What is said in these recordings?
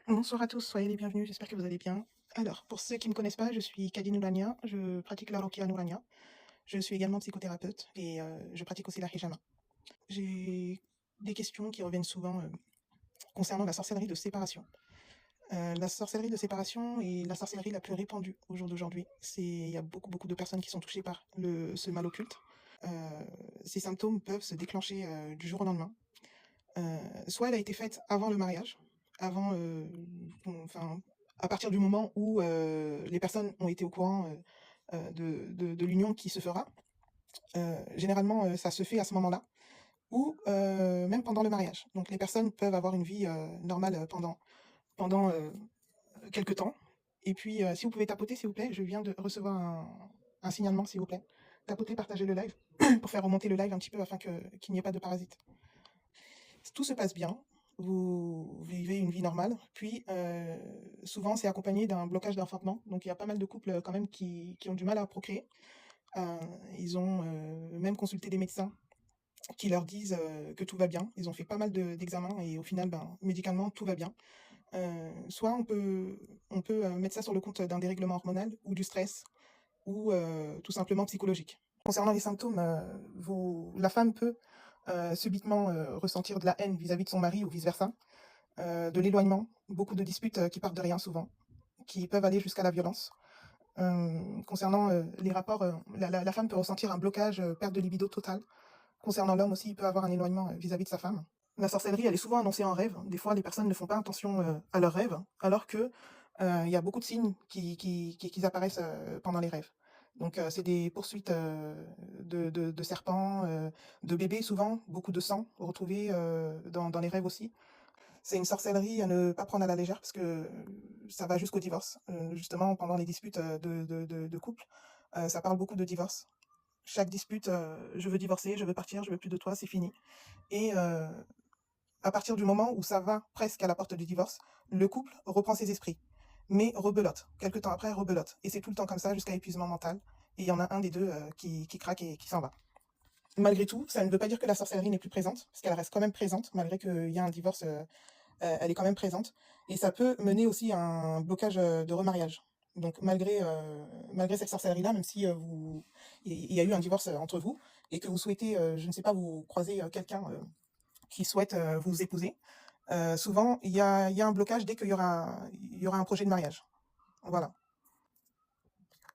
Bonsoir à tous, soyez les bienvenus, j'espère que vous allez bien. Alors, pour ceux qui ne me connaissent pas, je suis Kadi Nourania, je pratique la Ruqya Nourania. Je suis également psychothérapeute et je pratique aussi la Hijama. J'ai des questions qui reviennent souvent concernant la sorcellerie de séparation. La sorcellerie de séparation est la sorcellerie la plus répandue au jour d'aujourd'hui. Il y a beaucoup de personnes qui sont touchées par ce mal occulte. Euh, Ces symptômes peuvent se déclencher du jour au lendemain. Soit elle a été faite avant le mariage, avant, enfin, à partir du moment où les personnes ont été au courant de l'union qui se fera. Généralement, ça se fait à ce moment-là, ou même pendant le mariage. Donc les personnes peuvent avoir une vie normale pendant quelques temps. Et puis, si vous pouvez tapoter, s'il vous plaît, je viens de recevoir un signalement, s'il vous plaît. Tapotez, partagez le live pour faire remonter le live un petit peu afin qu'il n'y ait pas de parasites. Tout se passe bien, vous vivez une vie normale, puis souvent c'est accompagné d'un blocage d'enfantement. Donc il y a pas mal de couples quand même qui ont du mal à procréer. Euh, Ils ont même consulté des médecins qui leur disent que tout va bien. Ils ont fait pas mal d'examens et au final, ben, médicalement, tout va bien. Soit on peut mettre ça sur le compte d'un dérèglement hormonal ou du stress ou tout simplement psychologique. Concernant les symptômes, la femme peut subitement ressentir de la haine vis-à-vis de son mari ou vice-versa, de l'éloignement, beaucoup de disputes qui partent de rien souvent, qui peuvent aller jusqu'à la violence. Concernant les rapports, la femme peut ressentir un blocage, perte de libido totale. Concernant l'homme aussi, il peut avoir un éloignement vis-à-vis de sa femme. La sorcellerie, elle est souvent annoncée en rêve. Des fois, les personnes ne font pas attention à leurs rêves, alors que il y a beaucoup de signes qui apparaissent pendant les rêves. Donc, c'est des poursuites de serpents, de bébés souvent, beaucoup de sang retrouvé dans les rêves aussi. C'est une sorcellerie à ne pas prendre à la légère parce que ça va jusqu'au divorce. Justement, pendant les disputes de couple, ça parle beaucoup de divorce. Chaque dispute, je veux divorcer, je veux partir, je veux plus de toi, c'est fini. Et à partir du moment où ça va presque à la porte du divorce, le couple reprend ses esprits, mais rebelote. Quelque temps après, rebelote. Et c'est tout le temps comme ça jusqu'à épuisement mental. Et il y en a un des deux qui craque et qui s'en va. Malgré tout, ça ne veut pas dire que la sorcellerie n'est plus présente, parce qu'elle reste quand même présente, malgré qu'il y a un divorce, elle est quand même présente. Et ça peut mener aussi à un blocage de remariage. Donc malgré cette sorcellerie-là, même si il y a eu un divorce entre vous, et que vous souhaitez, je ne sais pas, vous croiser quelqu'un qui souhaite vous épouser, souvent il y a un blocage dès qu'il y aura un projet de mariage. Voilà.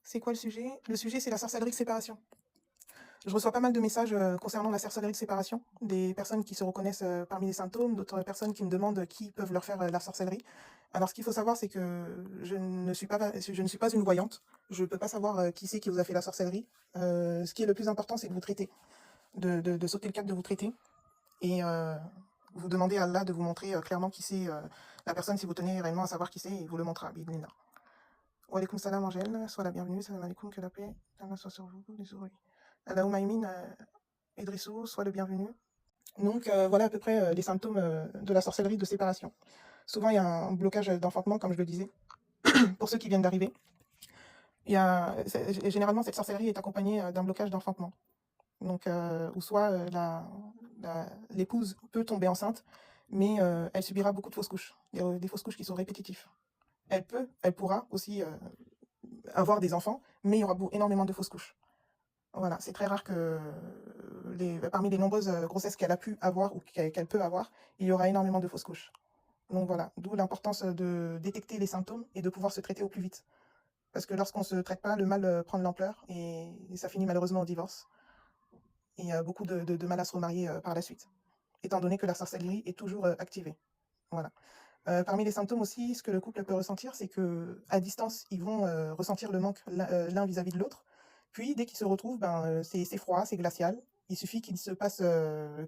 C'est quoi le sujet? Le sujet, c'est la sorcellerie de séparation. Je reçois pas mal de messages concernant la sorcellerie de séparation, des personnes qui se reconnaissent parmi les symptômes, d'autres personnes qui me demandent qui peuvent leur faire la sorcellerie. Alors, ce qu'il faut savoir, c'est que je ne suis pas une voyante. Je ne peux pas savoir qui c'est qui vous a fait la sorcellerie. Ce qui est le plus important, c'est de vous traiter, de sauter le cap de vous traiter et vous demander à Allah de vous montrer clairement qui c'est la personne si vous tenez réellement à savoir qui c'est et il vous le montrera. Bidnillah. Wa alaykoum salam, Angèle. Sois la bienvenue. Salam alaikum, que la paix d'Allah soit sur vous. Les souris. Allahumma amin, Idrissou, sois le bienvenu. Donc voilà à peu près les symptômes de la sorcellerie de séparation. Souvent il y a un blocage d'enfantement, comme je le disais, pour ceux qui viennent d'arriver. Généralement cette sorcellerie est accompagnée d'un blocage d'enfantement. Donc ou soit l'épouse peut tomber enceinte, mais elle subira beaucoup de fausses couches, des fausses couches qui sont répétitives. Elle pourra aussi avoir des enfants, mais il y aura énormément de fausses couches. Voilà, c'est très rare que parmi les nombreuses grossesses qu'elle a pu avoir ou qu'elle peut avoir, il y aura énormément de fausses couches. Donc voilà, d'où l'importance de détecter les symptômes et de pouvoir se traiter au plus vite. Parce que lorsqu'on ne se traite pas, le mal prend de l'ampleur et ça finit malheureusement au divorce. Et il y a beaucoup de mal à se remarier par la suite, étant donné que la sorcellerie est toujours activée. Voilà. Parmi les symptômes aussi, ce que le couple peut ressentir, c'est que à distance, ils vont ressentir le manque l'un vis-à-vis de l'autre. Puis, dès qu'ils se retrouvent, ben, c'est froid, c'est glacial. Il suffit qu'il se passe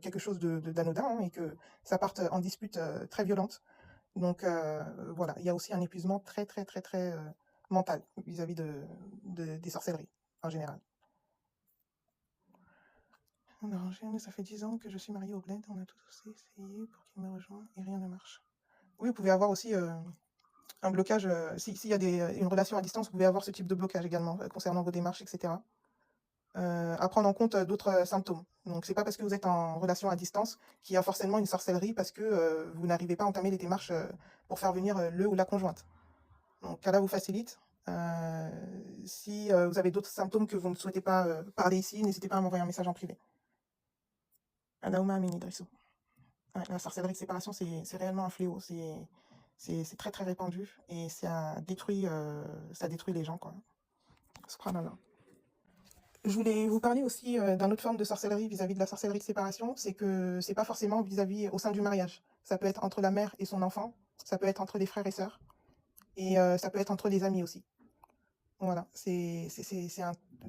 quelque chose d'anodin hein, et que ça parte en dispute très violente. Donc, voilà, il y a aussi un épuisement très, très, très, très mental vis-à-vis des sorcelleries en général. Alors, ça fait 10 ans que je suis mariée au bled. On a tous essayé pour qu'il me rejoigne et rien ne marche. Oui, vous pouvez avoir aussi un blocage, s'il y a une relation à distance, vous pouvez avoir ce type de blocage également concernant vos démarches, etc. à prendre en compte d'autres symptômes. Donc, c'est pas parce que vous êtes en relation à distance qu'il y a forcément une sorcellerie parce que vous n'arrivez pas à entamer les démarches pour faire venir le ou la conjointe. Donc, Allah vous facilite. Si vous avez d'autres symptômes que vous ne souhaitez pas parler ici, n'hésitez pas à m'envoyer un message en privé. Adaouma Amin Idrissou. Ouais, la sorcellerie de séparation, c'est réellement un fléau. C'est très très répandu et ça détruit les gens, quoi. Subhanallah. Je voulais vous parler aussi d'une autre forme de sorcellerie vis-à-vis de la sorcellerie de séparation, c'est que c'est pas forcément vis-à-vis au sein du mariage. Ça peut être entre la mère et son enfant, ça peut être entre des frères et sœurs, et ça peut être entre des amis aussi. Voilà,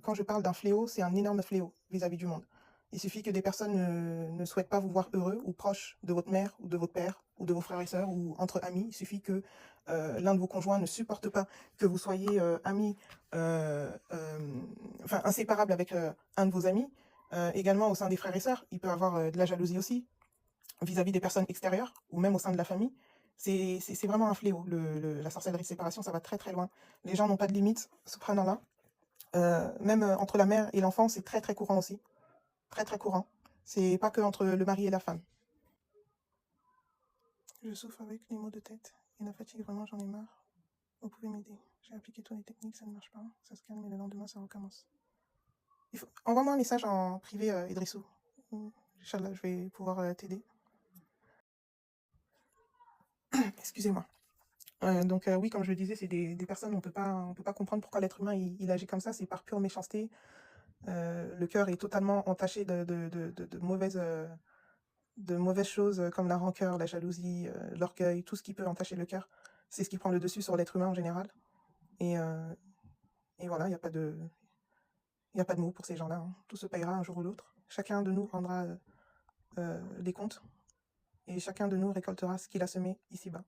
quand je parle d'un fléau, c'est un énorme fléau vis-à-vis du monde. Il suffit que des personnes ne souhaitent pas vous voir heureux ou proches de votre mère ou de votre père ou de vos frères et sœurs ou entre amis. Il suffit que l'un de vos conjoints ne supporte pas que vous soyez amis, enfin inséparables avec un de vos amis. Également au sein des frères et sœurs, il peut y avoir de la jalousie aussi vis-à-vis des personnes extérieures ou même au sein de la famille. C'est vraiment un fléau. La sorcellerie de séparation, ça va très très loin. Les gens n'ont pas de limite, subhanallah. Même entre la mère et l'enfant, c'est très très courant aussi. Très très courant. C'est pas que entre le mari et la femme. Je souffre avec les maux de tête et la fatigue, vraiment j'en ai marre. Vous pouvez m'aider. J'ai appliqué toutes les techniques, ça ne marche pas. Ça se calme et le lendemain ça recommence. Envoie-moi un message en privé, Idrissou. Inch'Allah, je vais pouvoir t'aider. Excusez-moi. Donc oui, comme je le disais, c'est des personnes, on peut pas comprendre pourquoi l'être humain il agit comme ça, c'est par pure méchanceté. Le cœur est totalement entaché de mauvaises choses comme la rancœur, la jalousie, l'orgueil, tout ce qui peut entacher le cœur. C'est ce qui prend le dessus sur l'être humain en général. Et, et voilà, il n'y a pas de mots pour ces gens-là, hein. Tout se payera un jour ou l'autre. Chacun de nous rendra des comptes et chacun de nous récoltera ce qu'il a semé ici-bas.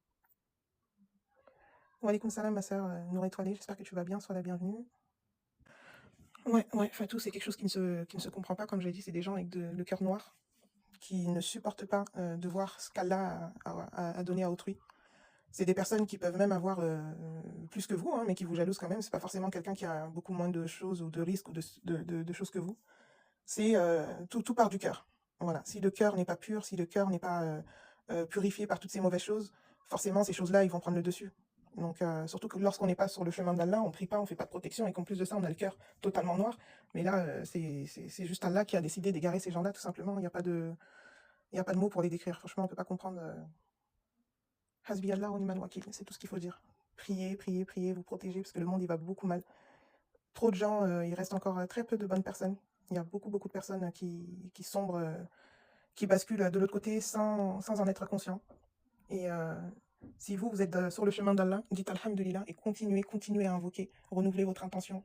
Wa alaykoum salam, ma sœur Nour Étoilée, j'espère que tu vas bien, sois la bienvenue. Ouais, Fatou, c'est quelque chose qui ne se comprend pas, comme je l'ai dit, c'est des gens avec le cœur noir, qui ne supportent pas de voir ce qu'Allah a donné à autrui. C'est des personnes qui peuvent même avoir plus que vous, hein, mais qui vous jalousent quand même. C'est pas forcément quelqu'un qui a beaucoup moins de choses ou de risques ou de choses que vous. C'est tout part du cœur. Voilà. Si le cœur n'est pas pur, si le cœur n'est pas purifié par toutes ces mauvaises choses, forcément ces choses-là, ils vont prendre le dessus. Donc surtout que lorsqu'on n'est pas sur le chemin d'Allah, on prie pas, on fait pas de protection et qu'en plus de ça, on a le cœur totalement noir. Mais là, c'est juste Allah qui a décidé d'égarer ces gens-là, tout simplement. Il n'y a pas de mots pour les décrire. Franchement, on peut pas comprendre. Hasbi Allah wa ni'mal wakil, c'est tout ce qu'il faut dire. Priez, priez, priez, vous protéger, parce que le monde, il va beaucoup mal. Trop de gens, il reste encore très peu de bonnes personnes. Il y a beaucoup, beaucoup de personnes qui sombrent, qui basculent de l'autre côté sans en être conscients. Et si vous êtes sur le chemin d'Allah, dites Alhamdulillah et continuez à invoquer, renouvelez votre intention,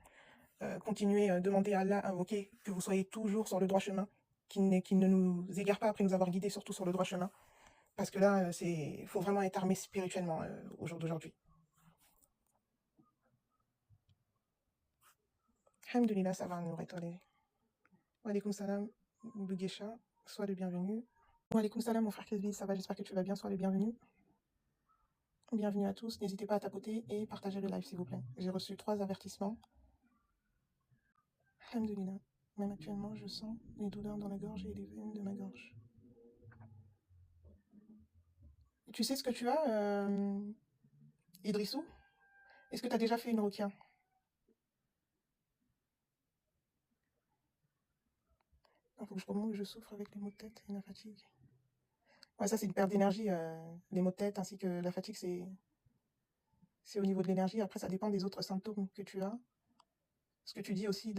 continuez à demander à Allah, invoquer que vous soyez toujours sur le droit chemin, qu'il ne nous égare pas après nous avoir guidés, surtout sur le droit chemin. Parce que là, il faut vraiment être armé spirituellement au jour d'aujourd'hui. Alhamdulillah, ça va, Nour Étoilée. Wa alaykoum salam, Bouguécha, sois le bienvenu. Wa alaykoum salam, mon frère Kesbi, ça va, j'espère que tu vas bien, sois le bienvenu. Bienvenue à tous, n'hésitez pas à tapoter et partager le live, s'il vous plaît. J'ai reçu 3 avertissements. Alhamdulillah. Même actuellement, je sens les douleurs dans la gorge et les veines de ma gorge. Tu sais ce que tu as, Idrissou? Est-ce que tu as déjà fait une ruqya? Il faut que je remonte, je souffre avec les maux de tête et la fatigue. Ouais, ça, c'est une perte d'énergie. Les maux de tête ainsi que la fatigue, c'est au niveau de l'énergie. Après, ça dépend des autres symptômes que tu as. Ce que tu dis aussi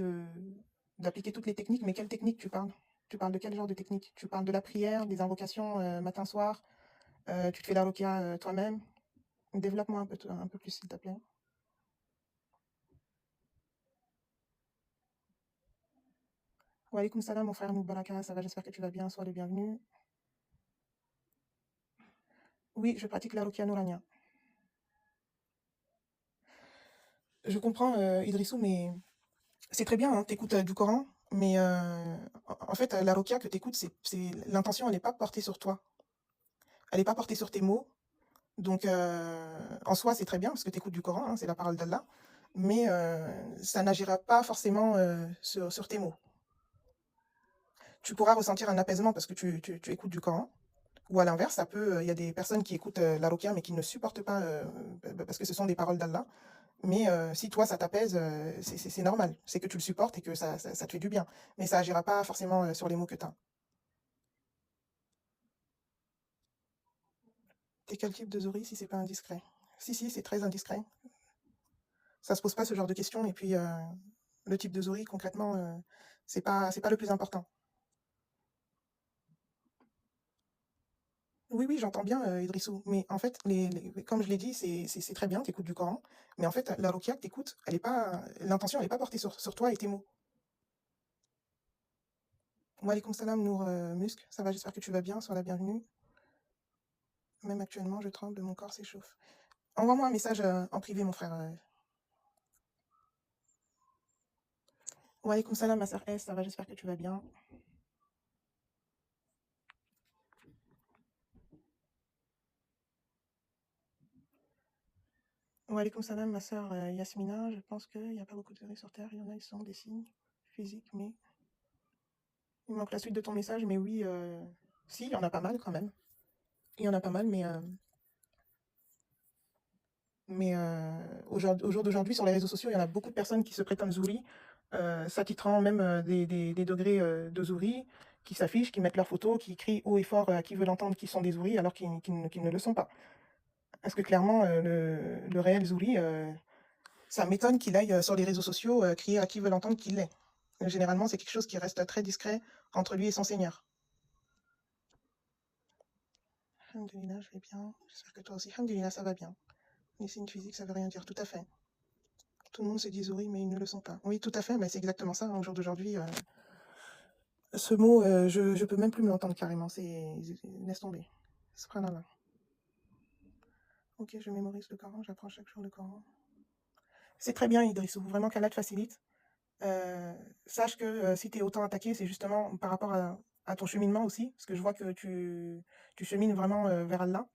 d'appliquer toutes les techniques, mais quelle technique tu parles? Tu parles de quel genre de technique? Tu parles de la prière, des invocations matin-soir? Tu te fais la ruqya toi-même? Développe-moi un peu plus, s'il te plaît. Wa alaykoum salam, mon frère Moubaraka, ça va, j'espère que tu vas bien, sois le bienvenu. Oui, je pratique la ruqya nourania. Je comprends, Idrissou, mais c'est très bien, hein, t'écoutes du Coran, mais en fait, la ruqya que t'écoutes, l'intention, elle n'est pas portée sur toi. Elle n'est pas portée sur tes mots. Donc, en soi, c'est très bien parce que tu écoutes du Coran, hein, c'est la parole d'Allah. mais ça n'agira pas forcément sur tes mots. Tu pourras ressentir un apaisement parce que tu écoutes du Coran. Ou à l'inverse, ça peut, il y a des personnes qui écoutent la ruqya mais qui ne supportent pas parce que ce sont des paroles d'Allah. Mais si toi, ça t'apaise, c'est normal. C'est que tu le supportes et que ça te fait du bien. Mais ça agira pas forcément sur les mots que tu as. T'es quel type de Zori si c'est pas indiscret? Si, c'est très indiscret. Ça se pose pas ce genre de questions. Et puis, le type de Zori, concrètement, c'est pas le plus important. Oui, oui, j'entends bien, Idrissou. Mais en fait, comme je l'ai dit, c'est très bien, t'écoutes du Coran. Mais en fait, la ruqya que t'écoutes, l'intention, elle est pas portée sur toi et tes mots. Wa alaykoum salam, Nour Musk. Ça va, j'espère que tu vas bien. Sois la bienvenue. Même actuellement, je tremble, mon corps s'échauffe. Envoie-moi un message en privé, mon frère. Wa alaykoum salam, ma sœur S. Ça va, j'espère que tu vas bien. Wa alaykoum salam, ma sœur Yasmina. Je pense qu'il n'y a pas beaucoup de sur Terre. Il y en a, ils sont des signes physiques, mais il manque la suite de ton message. Mais oui, si, il y en a pas mal quand même. Il y en a pas mal, mais au jour d'aujourd'hui, sur les réseaux sociaux, il y en a beaucoup de personnes qui se prétendent Zouri, s'attitrant même des degrés de Zouri, qui s'affichent, qui mettent leurs photos, qui crient haut et fort à qui veut l'entendre qu'ils sont des Zouris, alors qu'ils ne le sont pas. Parce que clairement, le réel Zouri, ça m'étonne qu'il aille sur les réseaux sociaux crier à qui veut l'entendre qu'il l'est. Généralement, c'est quelque chose qui reste très discret entre lui et son Seigneur. Alhamdulillah, je vais bien. J'espère que toi aussi. Alhamdulillah, ça va bien. Les signes physiques, ça veut rien dire. Tout à fait. Tout le monde se dit Zouri, mais ils ne le sont pas. Oui, tout à fait, mais c'est exactement ça. Au jour d'aujourd'hui, ce mot, je peux même plus me l'entendre carrément. Laisse tomber. Subhanallah. Ok, je mémorise le Coran, j'apprends chaque jour le Coran. C'est très bien, Idrissou. Vraiment qu'Allah te facilite. Sache que si tu es autant attaqué, c'est justement par rapport à ton cheminement aussi, parce que je vois que tu chemines vraiment vers Allah.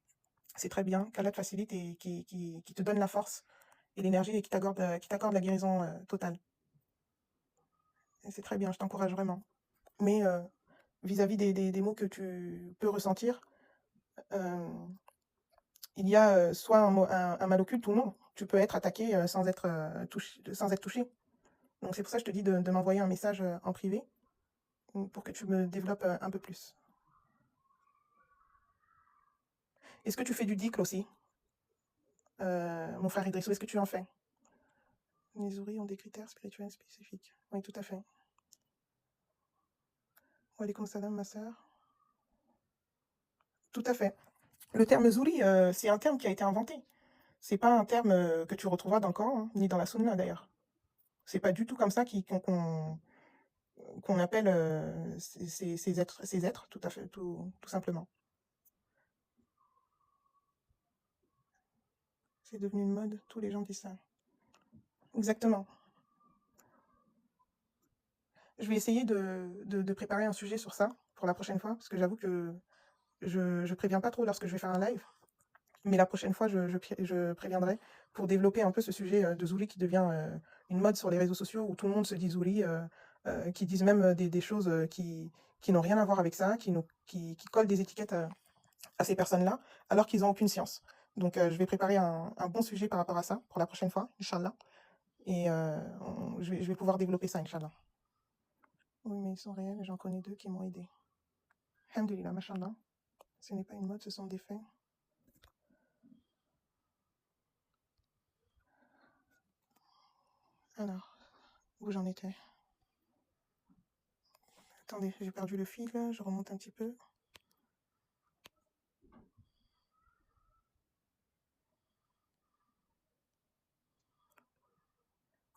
C'est très bien, qu'Allah te facilite et qui te donne la force et l'énergie et qui t'accorde la guérison totale. Et c'est très bien, je t'encourage vraiment. Mais vis-à-vis des mots que tu peux ressentir, il y a soit un mal occulte ou non. Tu peux être attaqué sans être touché. Donc c'est pour ça que je te dis de m'envoyer un message en privé pour que tu me développes un peu plus. Est-ce que tu fais du dhikr aussi, mon frère Idrissou? Est-ce que tu en fais? Les Zouris ont des critères spirituels spécifiques. Oui, tout à fait. Wa alaykoum salam, ma sœur. Tout à fait. Le terme Zouri, c'est un terme qui a été inventé. C'est pas un terme que tu retrouveras dans le Coran, hein, ni dans la Sunna d'ailleurs. C'est pas du tout comme ça qu'on appelle ces êtres, tout à fait, tout simplement. C'est devenu une mode, tous les gens disent ça. Exactement. Je vais essayer de préparer un sujet sur ça pour la prochaine fois, parce que j'avoue que je préviens pas trop lorsque je vais faire un live, mais la prochaine fois, je préviendrai pour développer un peu ce sujet de Zouli qui devient une mode sur les réseaux sociaux où tout le monde se dit Zouli, qui disent même des choses qui n'ont rien à voir avec ça, qui collent des étiquettes à ces personnes-là, alors qu'ils n'ont aucune science. Donc, je vais préparer un bon sujet par rapport à ça pour la prochaine fois, Inch'Allah. Et je vais pouvoir développer ça, Inch'Allah. Oui, mais ils sont réels et j'en connais 2 qui m'ont aidé. Alhamdulillah, mashallah. Ce n'est pas une mode, ce sont des faits. Alors, où j'en étais? Attendez, j'ai perdu le fil, je remonte un petit peu.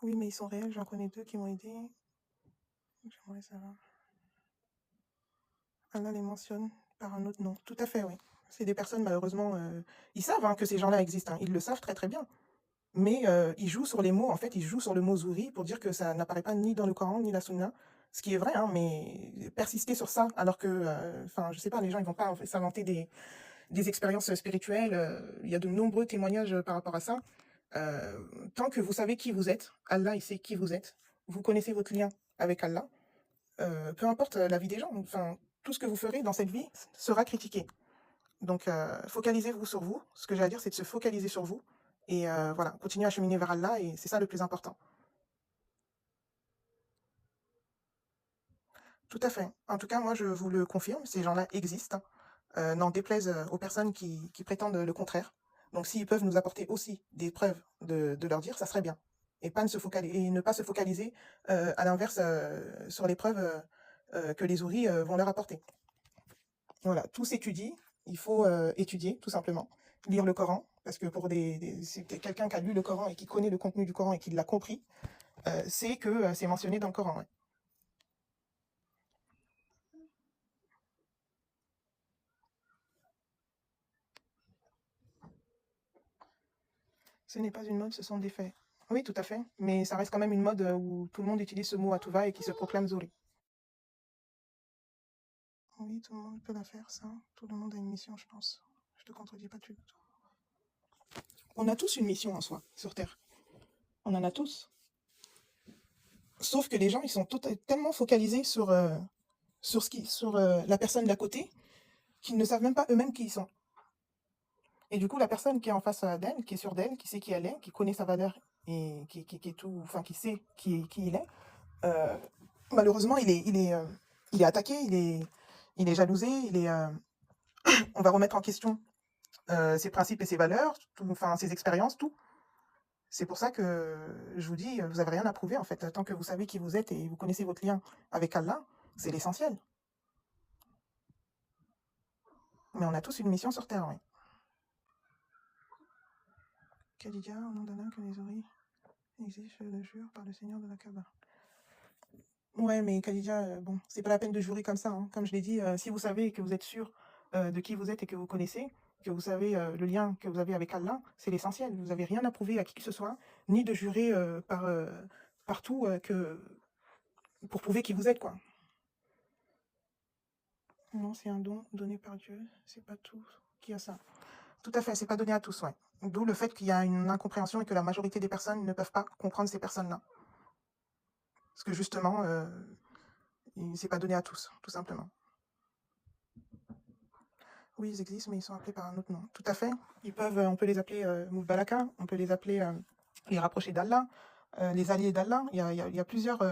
Oui, mais ils sont réels, j'en connais 2 qui m'ont aidé. J'aimerais savoir. Allah les mentionne par un autre nom. Tout à fait, oui. C'est des personnes, malheureusement, ils savent hein, que ces gens-là existent, hein. Ils le savent très très bien. Mais ils jouent sur les mots, en fait, ils jouent sur le mot Zouri pour dire que ça n'apparaît pas ni dans le Coran ni la Sunna. Ce qui est vrai, hein, mais persister sur ça, alors que, enfin, je sais pas, les gens, ils vont pas en fait, s'inventer des expériences spirituelles. Il y a de nombreux témoignages par rapport à ça. Tant que vous savez qui vous êtes, Allah, il sait qui vous êtes, vous connaissez votre lien avec Allah, peu importe la vie des gens, enfin, tout ce que vous ferez dans cette vie sera critiqué. Donc, focalisez-vous sur vous. Ce que j'ai à dire, c'est de se focaliser sur vous. Et voilà, continuez à cheminer vers Allah, et c'est ça le plus important. Tout à fait. En tout cas, moi, je vous le confirme, ces gens-là existent, n'en déplaise aux personnes qui prétendent le contraire. Donc, s'ils peuvent nous apporter aussi des preuves de leur dire, ça serait bien. Et, pas ne se focaliser, et ne pas se focaliser, à l'inverse, sur les preuves que les ouris vont leur apporter. Voilà, tout s'étudie. Il faut étudier, tout simplement. Lire le Coran, parce que pour c'est quelqu'un qui a lu le Coran et qui connaît le contenu du Coran et qui l'a compris, c'est que c'est mentionné dans le Coran. Ouais. Ce n'est pas une mode, ce sont des faits. Oui, tout à fait. Mais ça reste quand même une mode où tout le monde utilise ce mot à tout va et qui se proclame Zoulé. Oui, tout le monde peut la faire, ça. Tout le monde a une mission, je pense. Je te contredis pas du tout. On a tous une mission en soi, sur Terre. On en a tous. Sauf que les gens, ils sont tellement focalisés sur la personne d'à côté qu'ils ne savent même pas eux-mêmes qui ils sont. Et du coup, la personne qui est en face d'elle, qui est sûre d'elle, qui sait qui elle est, qui connaît sa valeur et qui est tout, enfin, qui sait qui il est, euh, malheureusement, il est attaqué, il est jalousé, on va remettre en question ses principes et ses valeurs, enfin, ses expériences, tout. C'est pour ça que je vous dis, vous n'avez rien à prouver en fait. Tant que vous savez qui vous êtes et vous connaissez votre lien avec Allah, c'est l'essentiel. Mais on a tous une mission sur Terre, oui. Khadija, au nom d'Allah, que les oreilles exigent le jure par le Seigneur de la Kaaba. Ouais, mais Khadija, bon, c'est pas la peine de jurer comme ça, hein. Comme je l'ai dit, si vous savez que vous êtes sûr de qui vous êtes et que vous connaissez, que vous savez le lien que vous avez avec Allah, c'est l'essentiel. Vous n'avez rien à prouver à qui que ce soit, ni de jurer partout pour prouver qui vous êtes, quoi. Non, c'est un don donné par Dieu, c'est pas tout qui a ça. Tout à fait, c'est pas donné à tous, ouais. D'où le fait qu'il y a une incompréhension et que la majorité des personnes ne peuvent pas comprendre ces personnes-là. Parce que justement, c'est pas donné à tous, tout simplement. Oui, ils existent, mais ils sont appelés par un autre nom. Tout à fait. On peut les appeler Moubalaka, on peut les appeler les rapprochés d'Allah, les alliés d'Allah. Il y a plusieurs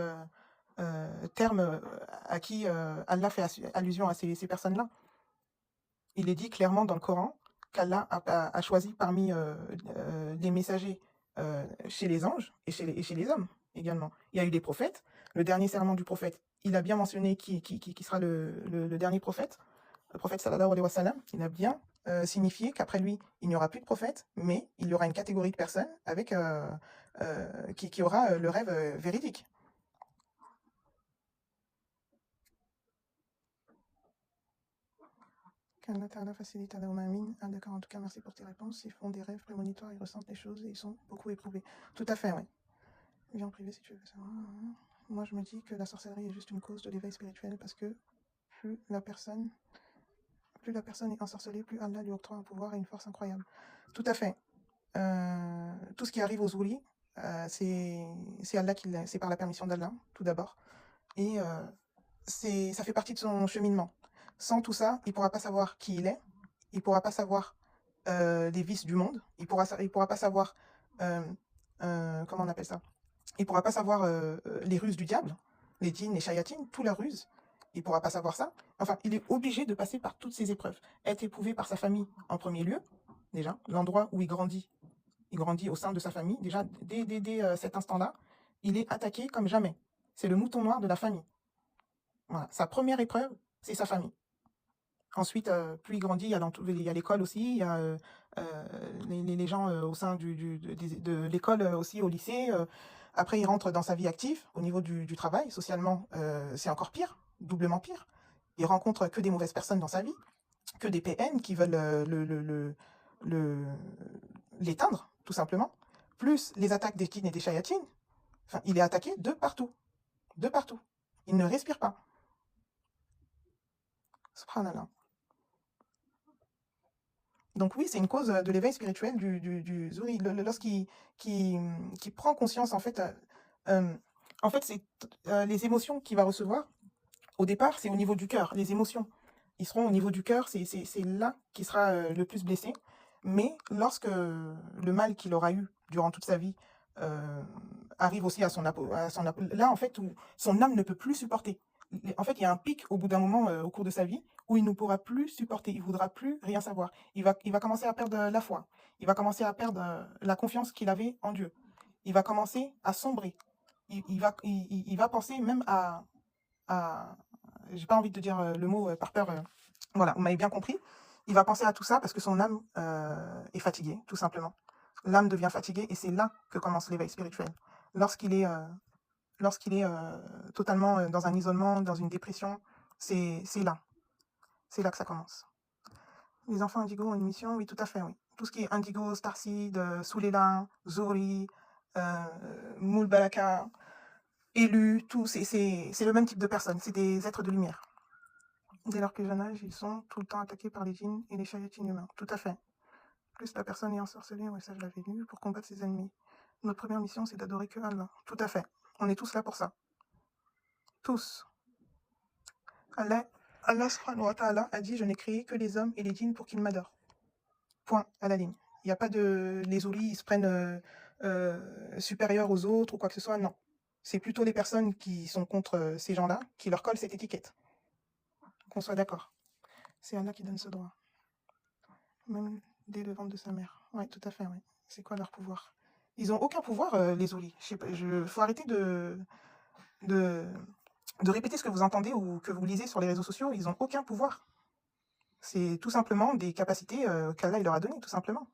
termes à qui Allah fait allusion à ces personnes-là. Il est dit clairement dans le Coran qu'Allah a choisi parmi les messagers chez les anges et chez les hommes également. Il y a eu des prophètes. Le dernier serment du prophète, il a bien mentionné qui sera le dernier prophète. Le prophète sallallahu alayhi wa sallam, il a bien signifié qu'après lui, il n'y aura plus de prophète, mais il y aura une catégorie de personnes qui aura le rêve véridique. Qu'Allah Ta'ala facilite Allah Amin. Ah d'accord, en tout cas, merci pour tes réponses. Ils font des rêves prémonitoires, ils ressentent les choses et ils sont beaucoup éprouvés. Tout à fait, oui. Viens en privé si tu veux savoir. Moi, je me dis que la sorcellerie est juste une cause de l'éveil spirituel parce que plus la personne est ensorcelée, plus Allah lui octroie un pouvoir et une force incroyable. Tout à fait. Tout ce qui arrive aux oulis, c'est Allah c'est par la permission d'Allah, tout d'abord. Et ça fait partie de son cheminement. Sans tout ça, il ne pourra pas savoir qui il est, il ne pourra pas savoir les vices du monde, il pourra pas savoir, comment on appelle ça, il pourra pas savoir les ruses du diable, les djinns, les shayatines, toute la ruse, il pourra pas savoir ça. Enfin, il est obligé de passer par toutes ces épreuves. Être éprouvé par sa famille en premier lieu, déjà, l'endroit où il grandit au sein de sa famille. Déjà, dès cet instant-là, il est attaqué comme jamais. C'est le mouton noir de la famille. Voilà. Sa première épreuve, c'est sa famille. Ensuite, plus il grandit, il y a l'école aussi, il y a les gens au sein de l'école aussi, au lycée. Après, il rentre dans sa vie active, au niveau du travail. Socialement, c'est encore pire, doublement pire. Il rencontre que des mauvaises personnes dans sa vie, que des PN qui veulent l'éteindre, tout simplement. Plus les attaques des djinns et des shayatines. Enfin, il est attaqué de partout. De partout. Il ne respire pas. Subhanallah. Donc oui, c'est une cause de l'éveil spirituel du Zouri. Lorsqu'il qui prend conscience, en fait, c'est les émotions qu'il va recevoir. Au départ, c'est au niveau du cœur, les émotions. Ils seront au niveau du cœur, c'est là qui sera le plus blessé. Mais lorsque le mal qu'il aura eu durant toute sa vie euh, arrive aussi là, en fait, où son âme ne peut plus supporter. En fait, il y a un pic au bout d'un moment, au cours de sa vie, où il ne pourra plus supporter, il ne voudra plus rien savoir. Il va commencer à perdre la foi. Il va commencer à perdre la confiance qu'il avait en Dieu. Il va commencer à sombrer. Il va penser même à j'ai pas envie de dire le mot par peur. Voilà, vous m'avez bien compris. Il va penser à tout ça parce que son âme est fatiguée, tout simplement. L'âme devient fatiguée et c'est là que commence l'éveil spirituel. Lorsqu'il est, euh, lorsqu'il est totalement dans un isolement, dans une dépression, c'est là. C'est là que ça commence. Les enfants indigo ont une mission, oui, tout à fait, oui. Tout ce qui est indigo, starseed, soulela, zori, moulbalaka, élu, tout, c'est le même type de personnes. C'est des êtres de lumière. Dès leur plus jeune âge, ils sont tout le temps attaqués par les djinns et les shayatines humains. Tout à fait. Plus la personne est ensorcelée, oui, ça je l'avais lu, pour combattre ses ennemis. Notre première mission, c'est d'adorer que Allah. Tout à fait. On est tous là pour ça. Tous. Allah subhanahu wa ta'ala a dit, je n'ai créé que les hommes et les djinns pour qu'ils m'adorent. Point, à la ligne. Il n'y a pas de... Les oulis, ils se prennent supérieurs aux autres ou quoi que ce soit, non. C'est plutôt les personnes qui sont contre ces gens-là qui leur collent cette étiquette. Qu'on soit d'accord. C'est Allah qui donne ce droit. Même dès le ventre de sa mère. Oui, tout à fait, oui. C'est quoi leur pouvoir? Ils n'ont aucun pouvoir, les Olis. Faut arrêter de, de répéter ce que vous entendez ou que vous lisez sur les réseaux sociaux. Ils n'ont aucun pouvoir. C'est tout simplement des capacités qu'Allah il leur a données, tout simplement.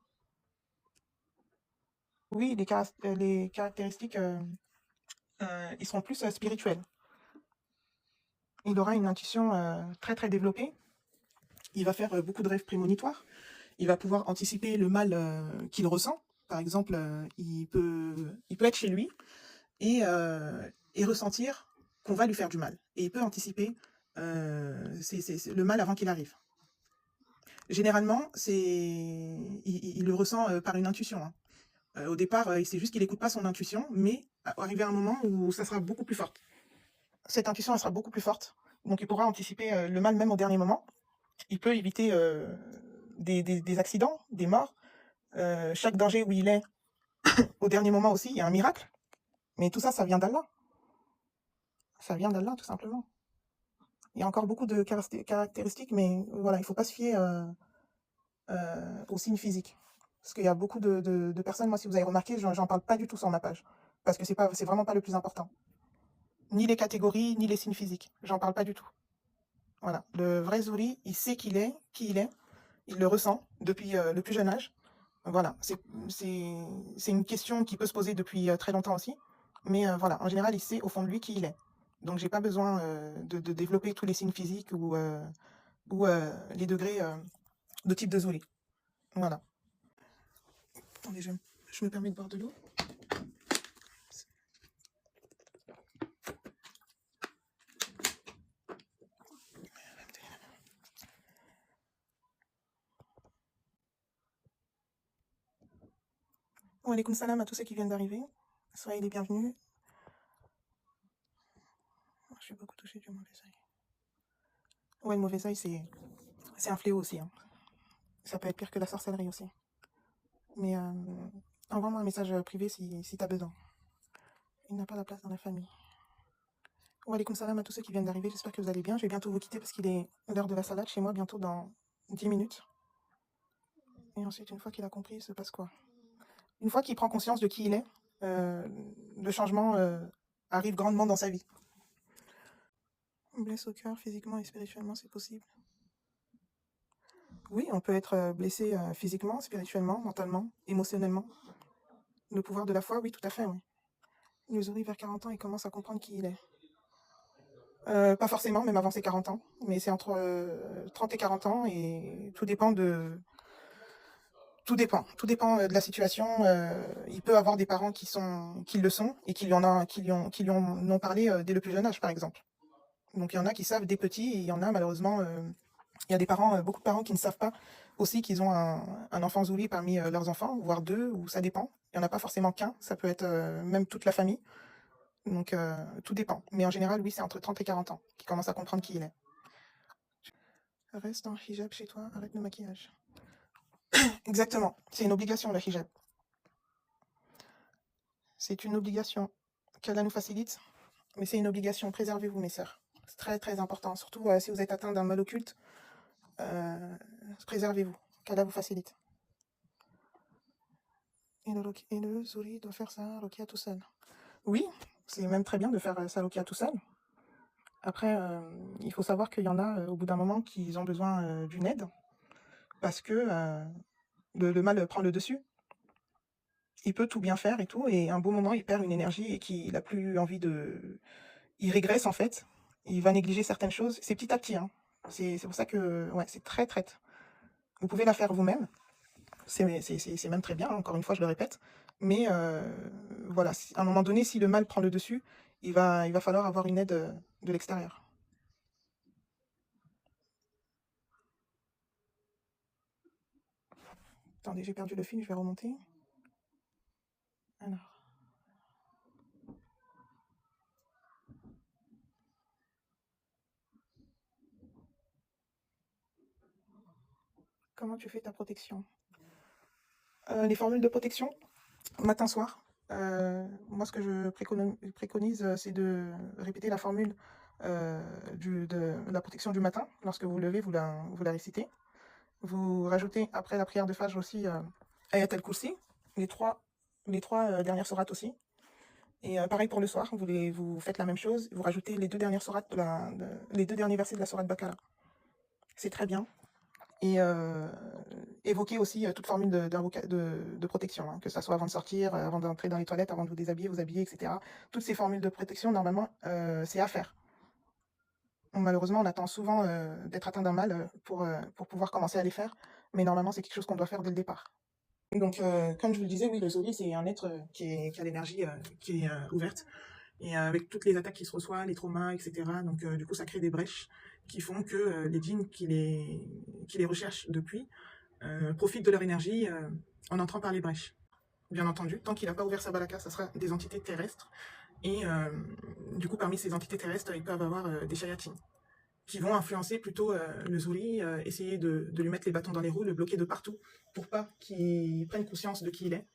Oui, les caractéristiques, ils seront plus spirituels. Il aura une intuition très très développée. Il va faire beaucoup de rêves prémonitoires. Il va pouvoir anticiper le mal qu'il ressent. Par exemple, il peut être chez lui et ressentir qu'on va lui faire du mal. Et il peut anticiper c'est le mal avant qu'il arrive. Généralement, il le ressent par une intuition. Hein. Au départ, c'est juste qu'il n'écoute pas son intuition, mais arrivé à un moment où ça sera beaucoup plus forte. Cette intuition, elle sera beaucoup plus forte. Donc il pourra anticiper le mal même au dernier moment. Il peut éviter des accidents, des morts. Chaque danger où il est, au dernier moment aussi, il y a un miracle. Mais tout ça, ça vient d'Allah. Ça vient d'Allah, tout simplement. Il y a encore beaucoup de caractéristiques, mais voilà, il ne faut pas se fier aux signes physiques. Parce qu'il y a beaucoup de personnes, moi, si vous avez remarqué, j'en parle pas du tout sur ma page. Parce que c'est vraiment pas le plus important. Ni les catégories, ni les signes physiques. J'en parle pas du tout. Voilà. Le vrai Zouri, il sait qui il est. Il le ressent depuis le plus jeune âge. Voilà. C'est une question qui peut se poser depuis très longtemps aussi. Mais voilà, en général, il sait au fond de lui qui il est. Donc, j'ai pas besoin de développer tous les signes physiques ou les degrés de type de Zouli. Voilà. Attendez, je me permets de boire de l'eau. Wa alaykoum salam à tous ceux qui viennent d'arriver. Soyez les bienvenus. Je suis beaucoup touchée du mauvais œil. Ouais, le mauvais œil, c'est un fléau aussi. Hein. Ça peut être pire que la sorcellerie aussi. Mais envoie-moi un message privé si tu as besoin. Il n'a pas la place dans la famille. Wa alaykoum salam à tous ceux qui viennent d'arriver. J'espère que vous allez bien. Je vais bientôt vous quitter parce qu'il est l'heure de la salade chez moi, bientôt dans 10 minutes. Et ensuite, une fois qu'il a compris, il se passe quoi? Une fois qu'il prend conscience de qui il est, le changement arrive grandement dans sa vie. Blesse au cœur, physiquement et spirituellement, c'est possible. Oui, on peut être blessé physiquement, spirituellement, mentalement, émotionnellement. Le pouvoir de la foi, oui, tout à fait, oui. Le Zouri, vers 40 ans, il commence à comprendre qui il est. Pas forcément, même avant ses 40 ans, mais c'est entre 30 et 40 ans et tout dépend Tout dépend de la situation. Il peut avoir des parents qui le sont et qui lui en ont parlé dès le plus jeune âge, par exemple. Donc il y en a qui savent dès petits et il y en a malheureusement, Il y a des parents, beaucoup de parents qui ne savent pas aussi qu'ils ont un enfant zouli parmi leurs enfants, voire deux, ou ça dépend. Il n'y en a pas forcément qu'un, ça peut être même toute la famille. Donc tout dépend. Mais en général, oui, c'est entre 30 et 40 ans qu'ils commencent à comprendre qui il est. Reste en hijab chez toi, arrête le maquillage. Exactement, c'est une obligation le hijab. C'est une obligation qu'Allah nous facilite, mais c'est une obligation. Préservez-vous, mes sœurs. C'est très très important, surtout si vous êtes atteint d'un mal occulte. Préservez-vous, qu'Allah vous facilite. Et le zouli doit faire sa rokia tout seul. Oui, c'est même très bien de faire sa rokia tout seul. Après, il faut savoir qu'il y en a au bout d'un moment qui ont besoin d'une aide parce que le mal prend le dessus. Il peut tout bien faire et tout, et un beau moment, il perd une énergie et qu'il n'a plus envie de... Il régresse en fait, il va négliger certaines choses. C'est petit à petit, hein. C'est pour ça que ouais, c'est très traite. Vous pouvez la faire vous-même, c'est même très bien, hein, encore une fois, je le répète. Mais voilà, à un moment donné, si le mal prend le dessus, il va falloir avoir une aide de l'extérieur. Attendez, j'ai perdu le fil, je vais remonter. Alors. Comment tu fais ta protection? Les formules de protection, matin-soir. Moi, ce que je préconise, c'est de répéter la formule de la protection du matin. Lorsque vous vous levez, vous la récitez. Vous rajoutez, après la prière de Fajr aussi, Ayat al-Kursi, les trois dernières sourates aussi. Et pareil pour le soir, vous faites la même chose. Vous rajoutez les deux dernières sourates les deux derniers versets de la sourate Baqara. C'est très bien. Et évoquer aussi toute formule de protection, hein, que ça soit avant de sortir, avant d'entrer dans les toilettes, avant de vous déshabiller, vous habiller, etc. Toutes ces formules de protection, normalement, c'est à faire. Malheureusement, on attend souvent d'être atteint d'un mal pour pouvoir commencer à les faire, mais normalement, c'est quelque chose qu'on doit faire dès le départ. Donc, comme je vous le disais, oui, le Zoli, c'est un être qui a l'énergie qui est ouverte, et avec toutes les attaques qu'il se reçoit, les traumas, etc. Donc, du coup, ça crée des brèches qui font que les djinns qui les recherchent depuis profitent de leur énergie en entrant par les brèches. Bien entendu, tant qu'il n'a pas ouvert sa balaka, ça sera des entités terrestres. Et du coup, parmi ces entités terrestres, ils peuvent avoir des shayatines qui vont influencer plutôt le zouli, essayer de lui mettre les bâtons dans les roues, le bloquer de partout pour pas qu'il prenne conscience de qui il est.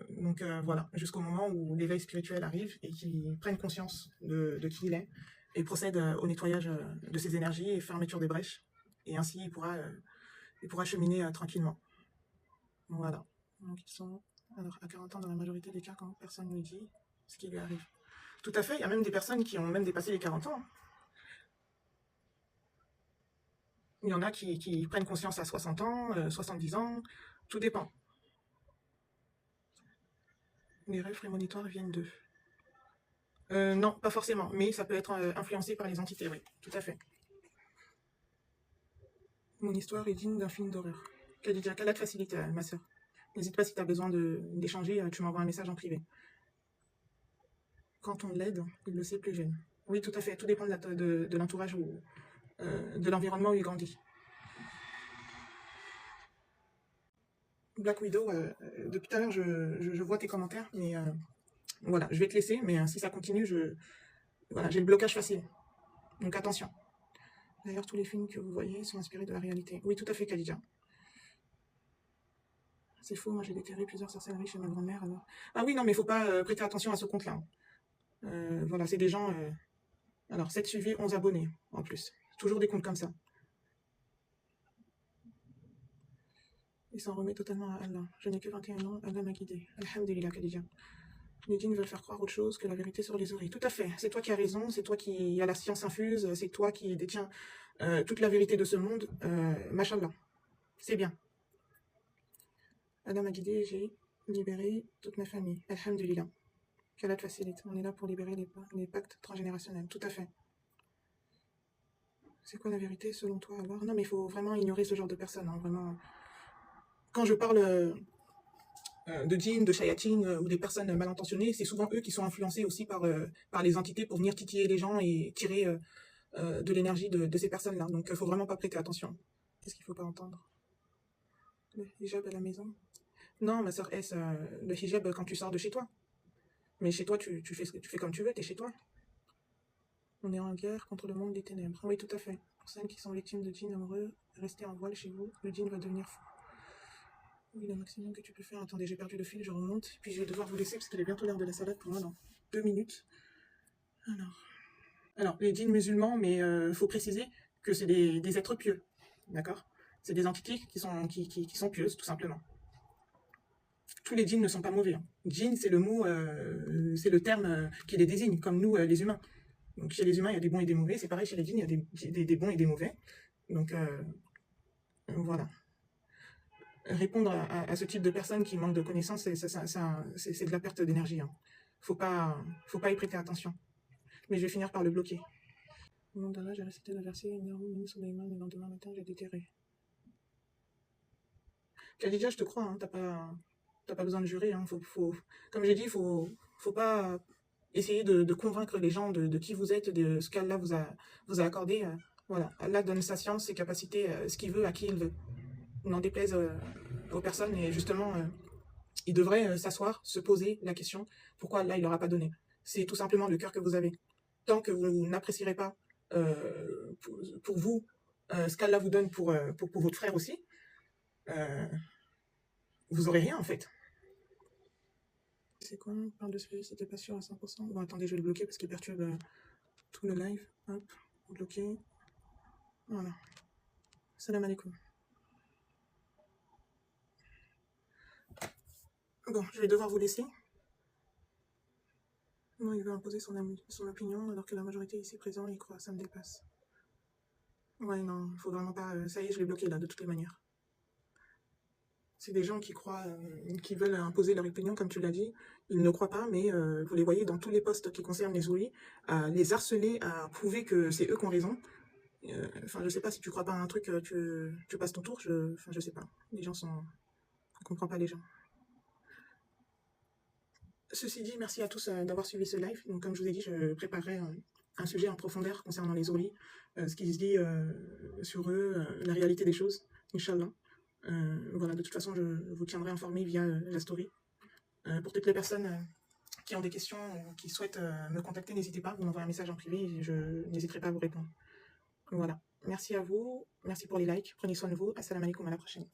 Donc voilà, jusqu'au moment où l'éveil spirituel arrive et qu'il prenne conscience de qui il est et procède au nettoyage de ses énergies et fermeture des brèches. Et ainsi, il pourra cheminer tranquillement. Voilà. Donc ils sont alors, à 40 ans dans la majorité des cas quand personne ne lui dit ce qui lui arrive. Tout à fait, il y a même des personnes qui ont même dépassé les 40 ans. Il y en a qui prennent conscience à 60 ans, 70 ans, tout dépend. Les rêves prémonitoires viennent d'eux. Non, pas forcément, mais ça peut être influencé par les entités, oui, tout à fait. Mon histoire est digne d'un film d'horreur. Khadija, qu'Allah te facilite, ma soeur. N'hésite pas si tu as besoin d'échanger, tu m'envoies un message en privé. Quand on l'aide, il le sait plus jeune. Oui, tout à fait, tout dépend de l'entourage ou de l'environnement où il grandit. Black Widow, depuis tout à l'heure, je vois tes commentaires, mais voilà, je vais te laisser, mais si ça continue, voilà, j'ai le blocage facile. Donc attention. D'ailleurs, tous les films que vous voyez sont inspirés de la réalité. Oui, tout à fait, Khadija. C'est faux, moi j'ai déterré plusieurs sorcelleries chez ma grand-mère, alors... Ah oui, non, mais il faut pas prêter attention à ce compte-là. Voilà, c'est des gens... Alors, 7 suivis, 11 abonnés, en plus. Toujours des comptes comme ça. Il s'en remet totalement à Allah. Je n'ai que 21 ans, Allah m'a guidé. Alhamdulillah, Khadija. Les djinns veulent faire croire autre chose que la vérité sur les oreilles. Tout à fait, c'est toi qui as raison, c'est toi qui as la science infuse, c'est toi qui détiens toute la vérité de ce monde. Mashallah, c'est bien. Allah m'a guidé, j'ai libéré toute ma famille. Alhamdulillah. Qu'Allah te facilite. On est là pour libérer les pactes transgénérationnels. Tout à fait. C'est quoi la vérité selon toi alors? Non, mais il faut vraiment ignorer ce genre de personnes. Hein, vraiment. Quand je parle de djinns, de shayatines ou des personnes mal intentionnées, c'est souvent eux qui sont influencés aussi par les entités pour venir titiller les gens et tirer de l'énergie de ces personnes-là. Donc, il faut vraiment pas prêter attention. Qu'est-ce qu'il faut pas entendre? Le hijab à la maison? Non, ma soeur S, le hijab quand tu sors de chez toi. Mais chez toi, tu fais comme tu veux, t'es chez toi. On est en guerre contre le monde des ténèbres. Oui, tout à fait. Pour celles qui sont victimes de djinns amoureux, restez en voile chez vous, le djinn va devenir fou. Oui, le maximum que tu peux faire. Attendez, j'ai perdu le fil, je remonte. Puis je vais devoir vous laisser parce qu'il est bientôt l'heure de la salade pour moi dans 2 minutes. Alors les djinns musulmans, mais faut préciser que c'est des êtres pieux. D'accord? C'est des entités qui sont pieuses, tout simplement. Tous les djinns ne sont pas mauvais. Hein. Djinn, c'est le mot, c'est le terme qui les désigne, comme nous, les humains. Donc chez les humains, il y a des bons et des mauvais. C'est pareil chez les djinns, il y a des bons et des mauvais. Donc voilà. Répondre à ce type de personnes qui manquent de connaissances, c'est de la perte d'énergie. Hein. Faut pas y prêter attention. Mais je vais finir par le bloquer. Au nom d'Allah, j'ai récité le verset Sulaiman, le lendemain matin, j'ai déterré. Khadija, je te crois, hein, t'as pas besoin de jurer. Hein, comme j'ai dit, faut pas essayer de convaincre les gens de qui vous êtes, de ce qu'Allah vous a accordé. Voilà, Allah donne sa science, ses capacités, ce qu'il veut, à qui il veut. N'en déplaise aux personnes, et justement, il devrait s'asseoir, se poser la question, pourquoi Allah il leur a pas donné. C'est tout simplement le cœur que vous avez. Tant que vous n'apprécierez pas pour vous ce qu'Allah vous donne pour votre frère aussi, vous aurez rien en fait. C'est quoi? On parle de ce c'était pas sûr à 100%. Bon, attendez, je vais le bloquer parce qu'il perturbe tout le live. Hop, bloqué. Voilà. Salam alaikum. Bon, je vais devoir vous laisser. Non, il veut imposer son opinion alors que la majorité ici présente y croit, ça me dépasse. Ouais, non, il faut vraiment pas. Ça y est, je l'ai bloqué là, de toutes les manières. C'est des gens qui croient, qui veulent imposer leur opinion, comme tu l'as dit. Ils ne croient pas, mais vous les voyez dans tous les postes qui concernent les ouïes, à les harceler, à prouver que c'est eux qui ont raison. Enfin, je sais pas, si tu crois pas à un truc, tu passes ton tour. Je sais pas. Les gens sont. On comprend pas les gens. Ceci dit, merci à tous d'avoir suivi ce live. Donc, comme je vous ai dit, je préparerai un sujet en profondeur concernant les ouïes, ce qui se dit sur eux, la réalité des choses, Inch'Allah. Voilà, de toute façon, je vous tiendrai informé via la story. Pour toutes les personnes qui ont des questions ou qui souhaitent me contacter, n'hésitez pas, vous m'envoyez un message en privé et je n'hésiterai pas à vous répondre. Voilà, merci à vous, merci pour les likes, prenez soin de vous, assalamu alaikum, à la prochaine.